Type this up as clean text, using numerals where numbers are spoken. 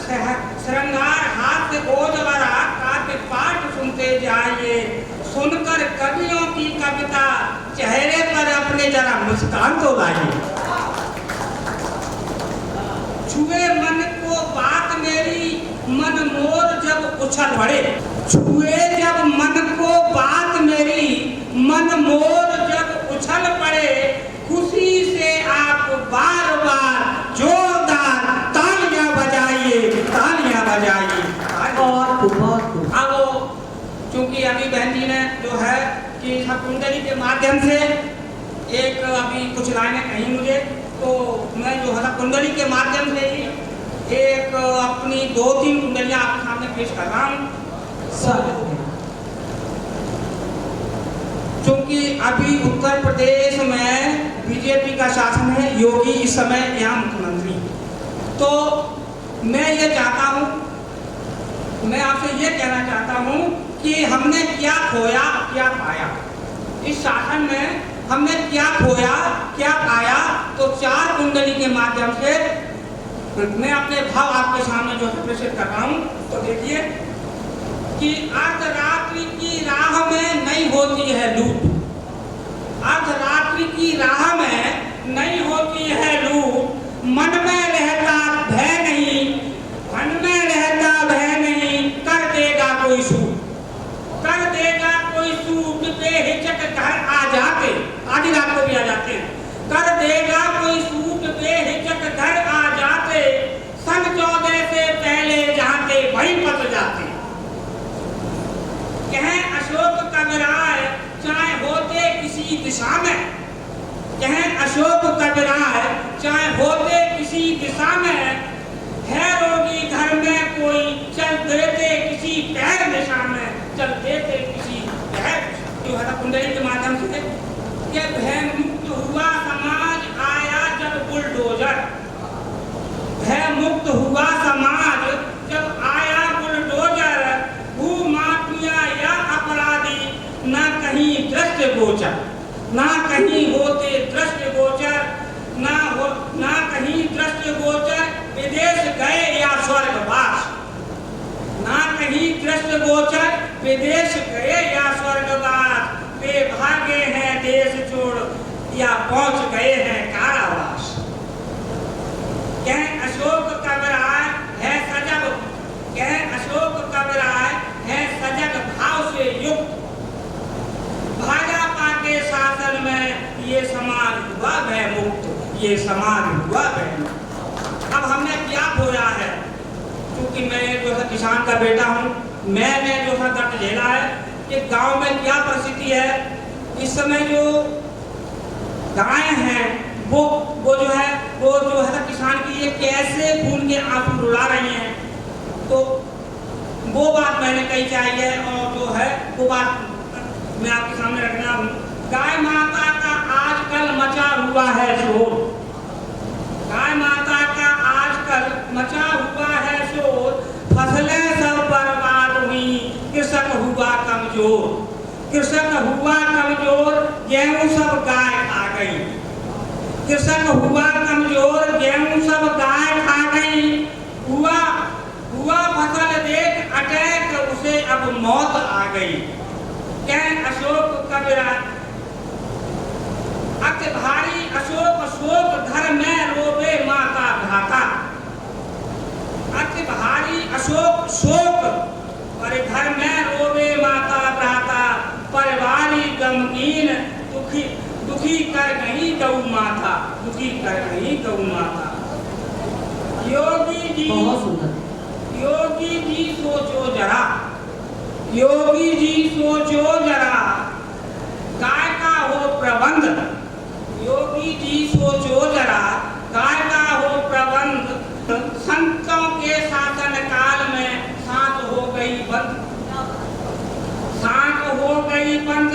श्रृंगार हास्य गोदवरा काव्य पाठ सुनते जाइए, सुनकर कवियों की कविता चेहरे पर अपने जरा मुस्कान तो लाइए। छुए मन को बात मेरी मन मोर जब उछल पड़े, छुए जब मन को बात मेरी मन मोर जब उछल पड़े, खुशी से आप बार बार जोरदार तालियां बजाइए, तालियां बजाइए। अब चूंकि अभी बहन जी ने जो है कि कुंडली के माध्यम से एक अभी कुछ लाइनें कही मुझे, तो मैं जो है कुंडली के माध्यम से ही एक अपनी 2-3 कुंडलियां आपके सामने पेश कर रहा हूँ। क्योंकि अभी उत्तर प्रदेश में बीजेपी का शासन है, योगी इस समय यहाँ मुख्यमंत्री, तो मैं ये चाहता हूँ, मैं आपसे ये कहना चाहता हूँ कि हमने क्या खोया क्या पाया इस शासन में, हमने क्या खोया क्या पाया। तो 4 कुंडली के माध्यम से मैं अपने भाव आपके सामने जो प्रेषित कर रहा हूँ। तो देखिए कि अर्धरात्रि की राह में नहीं होती है लूट, अर्धरात्रि की राह में नहीं होती है लूट, मन में रहता भय नहीं, मन में रहता भय नहीं, कर देगा कोई सूट, कर देगा कोई सूट, बेहिचक घर आ जाते, आधी रात को भी आ जाते हैं, कर देगा कोई सूट, बेहिचक घर आ जाते, सन 14 से पहले जाते वहीं पत जाते। कहें अशोक कविराय चाहे होते किसी दिशा में, कहें अशोक कविराय चाहे होते किसी दिशा में, है रोगी घर में कोई चल देते किसी पैर दिशा में, चल देते किसी पैर। जो है कुंडली के माध्यम से कि भय मुक्त हुआ समाज आया जब बुलडोजर, भय मुक्त हुआ समाज जब आया बुलडोजर, भूमाफिया या अपराधी ना कहीं दृष्टि गोचर, ना कहीं होते दृष्टि गोचर, ना कहीं दृष्टि गोचर, विदेश गए या स्वर्गवास, ना कहीं दृष्टि गोचर, विदेश गए या स्वर्गवास, वे भागे हैं देश छोड़ या पहुंच गए हैं कारावास। कहें अशोक कविराय है सजग, कहें अशोक कविराय है सजग भाव से युक्त, भाजपा के शासन में ये समाज हुआ भय मुक्त, ये समाज हुआ भय मुक्त। अब हमने क्या खोया है, क्योंकि मैं जो है किसान का बेटा हूँ, मैंने जो है दर्द झेला है कि गांव में क्या परिस्थिति है इस समय। जो गायें हैं वो जो है किसान की ये कैसे खून के आंसू रुला रही हैं, तो वो बात मैंने कही चाहिए और जो है वो बात मैं आपके सामने रखना हूँ। गाय माता का आजकल मचा हुआ है शोर, गाय माता का आजकल मचा हुआ है शोर, फसलें सब बर्बाद हुई, कृषक हुआ कमजोर, कृषक हुआ कमजोर, गेहूं सब गाय खा गई, कृषक हुआ कमजोर, गेहूं सब गाय खा गई, हुआ फसल देख अटैक, उसे अब मौत आ गई। कहें अशोक कविराय अति भारी अशोक शोक घर में रोवे माता भ्राता, अति भारी अशोक शोक और घर में रोवे माता भ्राता, परिवारी गमगीन दुखी कर गई गौ माता, दुखी कर गई गौ माता। योगी जी सोचो जरा, योगी जी सोचो जरा, गाय का हो प्रबंध, योगी जी सोचो जरा, गाय का हो प्रबंध, संतों के शासन काल में सांस हो गई बंद, सांस हो गई बंद,